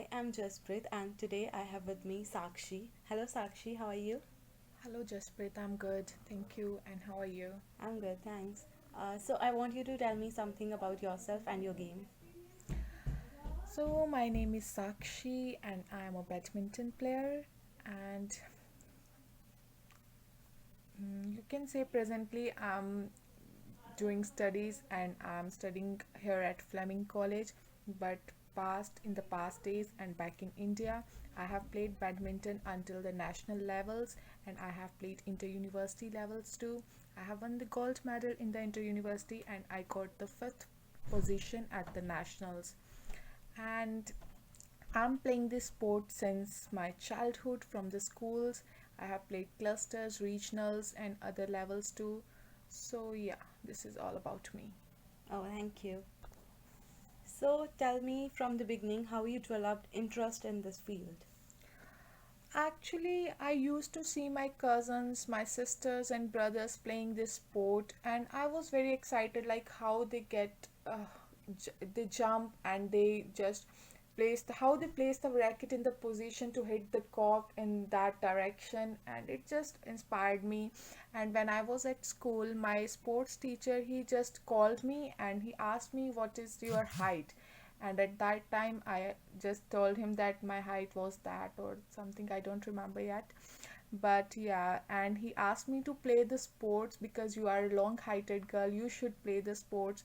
Hi, I'm Jaspreet, and today I have with me Sakshi. Hello, Sakshi, how are you? Hello, Jaspreet. I'm good. Thank you. And how are you? I'm good, thanks. So, I want you to tell me something about yourself and your game. So, my name is Sakshi, and I am a badminton player. And you can say presently I'm doing studies and I'm studying here at Fleming College. But past in the past days and back in India, I have played badminton until the national levels, and I have played inter-university levels too. I have won the gold medal in the inter-university, and I got the fifth position at the nationals. And I'm playing this sport since my childhood from the schools. I have played clusters, regionals, and other levels too. So, yeah, this is all about me. Oh, thank you. So, tell me from the beginning how you developed interest in this field. Actually, I used to see my cousins, my sisters, and brothers playing this sport, and I was very excited like how they get they jump and they just how they place the racket in the position to hit the cock in that direction, and it just inspired me. And when I was at school, my sports teacher, he just called me and he asked me what is your height, and at that time I just told him that my height was that or something, I don't remember yet. But yeah, and he asked me to play the sports because you are a long heighted girl, you should play the sports.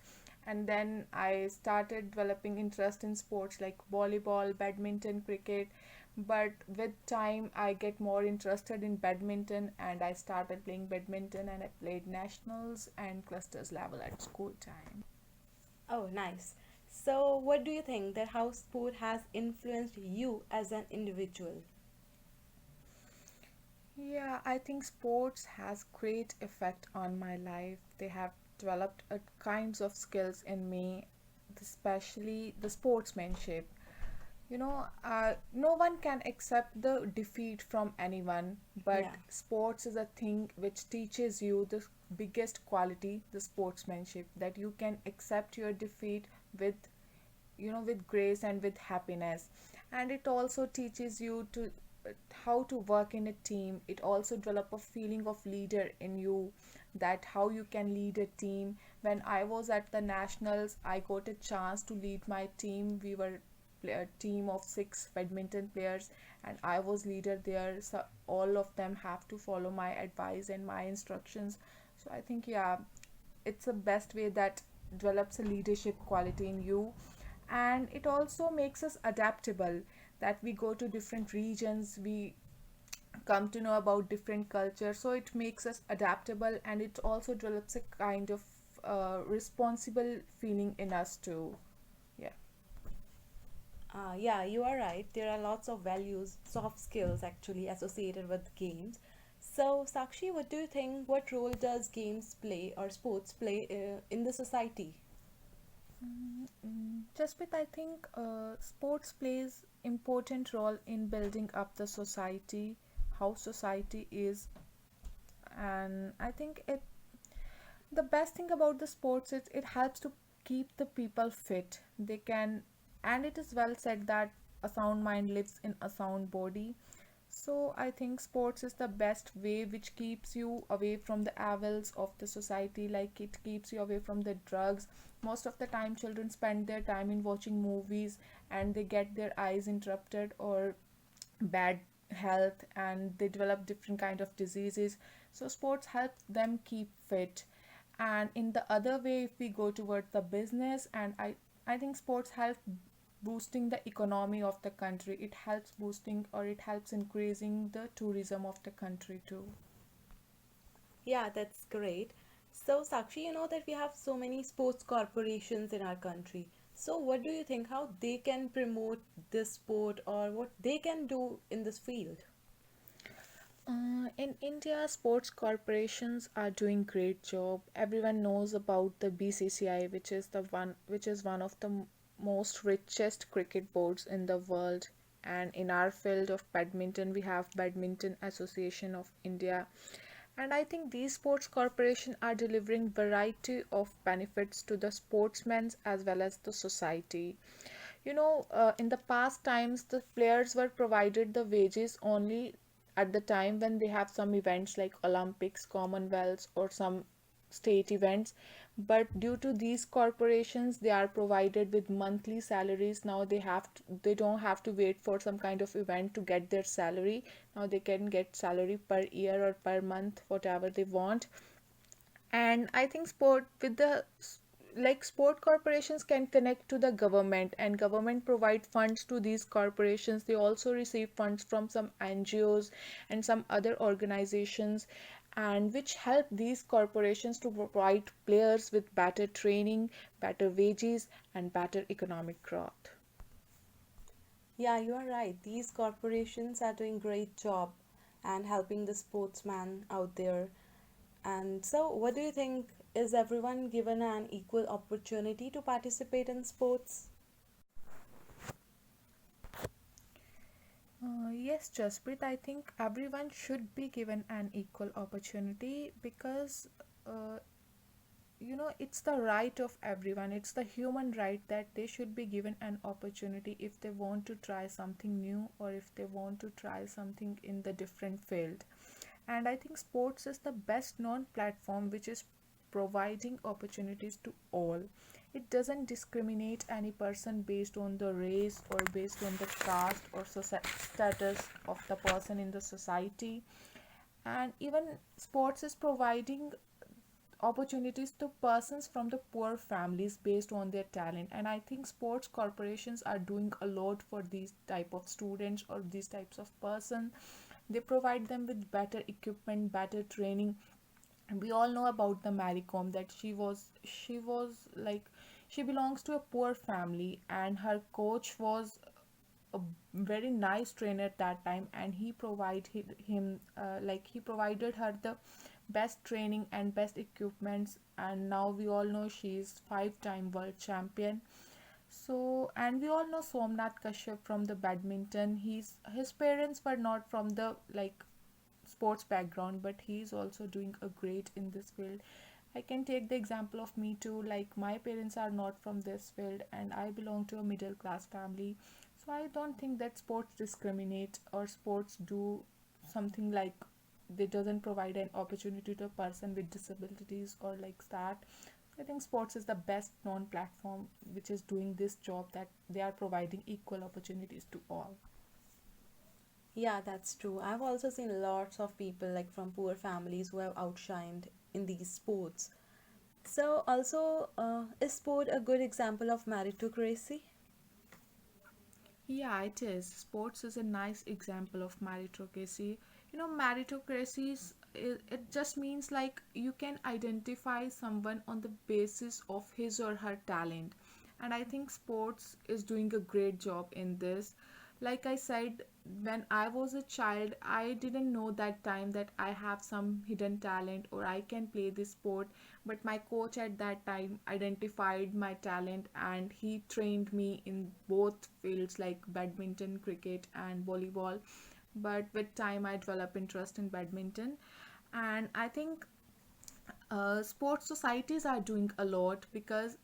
And then I started developing interest in sports like volleyball, badminton, cricket. But with time I get more interested in badminton, and I started playing badminton, and I played nationals and clusters level at school time. Oh, nice. So, what do you think that how sport has influenced you as an individual? Yeah, I think sports has great effect on my life. They have developed a kinds of skills in me, especially the sportsmanship. No one can accept the defeat from anyone, Yeah. but sports is a thing which teaches you the biggest quality, the sportsmanship, that you can accept your defeat with with grace and with happiness. And it also teaches you to how to work in a team. It also develop a feeling of leader in you, that how you can lead a team. When I was at the nationals, I got a chance to lead my team. We were a team of 6 badminton players, and I was leader there, so all of them have to follow my advice and my instructions. So I think, yeah, it's the best way that develops a leadership quality in you. And it also makes us adaptable, that we go to different regions, we come to know about different cultures, so it makes us adaptable, and it also develops a kind of responsible feeling in us too. Yeah. Yeah, you are right. There are lots of values, soft skills actually associated with games. So, Sakshi, what do you think? What role does games play or sports play in the society? Jasprit, I think sports plays important role in building up the society, how society is. And I think the best thing about the sports is it helps to keep the people fit. They can, and it is well said that a sound mind lives in a sound body. So I think sports is the best way which keeps you away from the evils of the society, like it keeps you away from the drugs. Most of the time children spend their time in watching movies, and they get their eyes interrupted or bad health, and they develop different kind of diseases. So sports help them keep fit. And in the other way, if we go towards the business, and I think sports help boosting the economy of the country. It helps boosting, or it helps increasing the tourism of the country too. Yeah, that's great. So, Sakshi, you know that we have so many sports corporations in our country. So, what do you think how they can promote this sport or what they can do in this field? In India, sports corporations are doing great job. Everyone knows about the BCCI, which is one of the most richest cricket boards in the world. And in our field of badminton, we have Badminton Association of India. And I think these sports corporations are delivering variety of benefits to the sportsmen as well as the society. In the past times, the players were provided the wages only at the time when they have some events like Olympics, Commonwealths, or some state events. But due to these corporations, they are provided with monthly salaries. Now they don't have to wait for some kind of event to get their salary. Now they can get salary per year or per month, whatever they want. And I think sport corporations can connect to the government, and government provide funds to these corporations. They also receive funds from some NGOs and some other organizations, and which help these corporations to provide players with better training, better wages, and better economic growth. Yeah, you are right. These corporations are doing great job and helping the sportsman out there. And so, what do you think? Is everyone given an equal opportunity to participate in sports? Yes, Jaspreet, I think everyone should be given an equal opportunity because it's the right of everyone. It's the human right that they should be given an opportunity if they want to try something new, or if they want to try something in the different field. And I think sports is the best known platform which is providing opportunities to all. It doesn't discriminate any person based on the race or based on the caste or status of the person in the society. And even sports is providing opportunities to persons from the poor families based on their talent. And I think sports corporations are doing a lot for these type of students or these types of person. They provide them with better equipment, better training. And we all know about the Mary Kom, that she was like, she belongs to a poor family, and her coach was a very nice trainer at that time, and he provided her the best training and best equipments. And now we all know she is 5-time world champion. So, and we all know Somnath Kashyap from the badminton. His parents were not from the like sports background, but he is also doing a great in this field. I can take the example of me too. Like, my parents are not from this field, and I belong to a middle class family. So I don't think that sports discriminate or sports do something like they doesn't provide an opportunity to a person with disabilities or like that. I think sports is the best known platform which is doing this job, that they are providing equal opportunities to all. Yeah, that's true. I've also seen lots of people like from poor families who have outshined in these sports. So, also, is sport a good example of meritocracy? Yeah, it is. Sports is a nice example of meritocracy. Meritocracy it just means like you can identify someone on the basis of his or her talent. And I think sports is doing a great job in this. Like I said, when I was a child, I didn't know that time that I have some hidden talent or I can play this sport. But my coach at that time identified my talent, and he trained me in both fields like badminton, cricket, and volleyball. But with time, I developed interest in badminton. And I think sports societies are doing a lot, because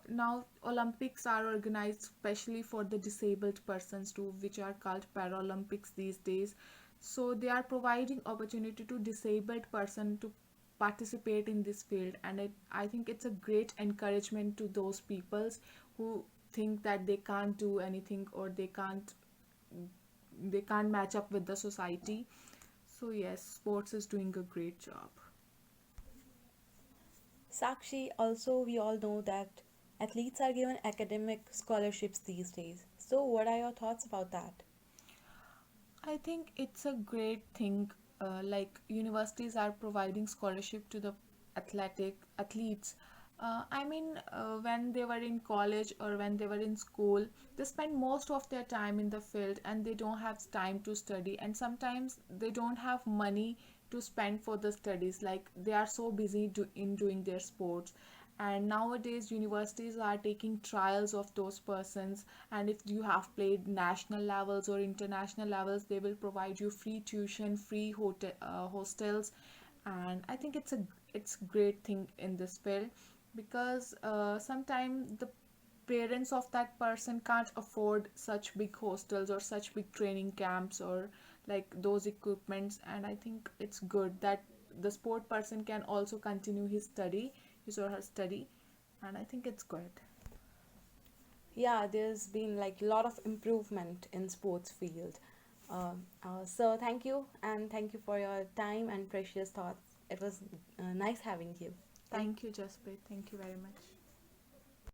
now Olympics are organized especially for the disabled persons too, which are called Paralympics these days. So they are providing opportunity to disabled person to participate in this field. And I think it's a great encouragement to those peoples who think that they can't do anything, or they can't match up with the society. So yes, sports is doing a great job. Sakshi, also, we all know that athletes are given academic scholarships these days. So, what are your thoughts about that? I think it's a great thing. Like, universities are providing scholarship to the athletes. When they were in college or when they were in school, they spend most of their time in the field, and they don't have time to study. And sometimes they don't have money to spend for the studies. Like, they are so busy in doing their sports. And nowadays universities are taking trials of those persons, and if you have played national levels or international levels, they will provide you free tuition, free hostels. And I think it's great thing in this field, because sometimes the parents of that person can't afford such big hostels or such big training camps or like those equipments. And I think it's good that the sport person can also continue his or her study, and I think it's good. Yeah, there's been like a lot of improvement in sports field. So thank you, and thank you for your time and precious thoughts. It was nice having you. Thank Thank you, Jaspreet. Thank you very much.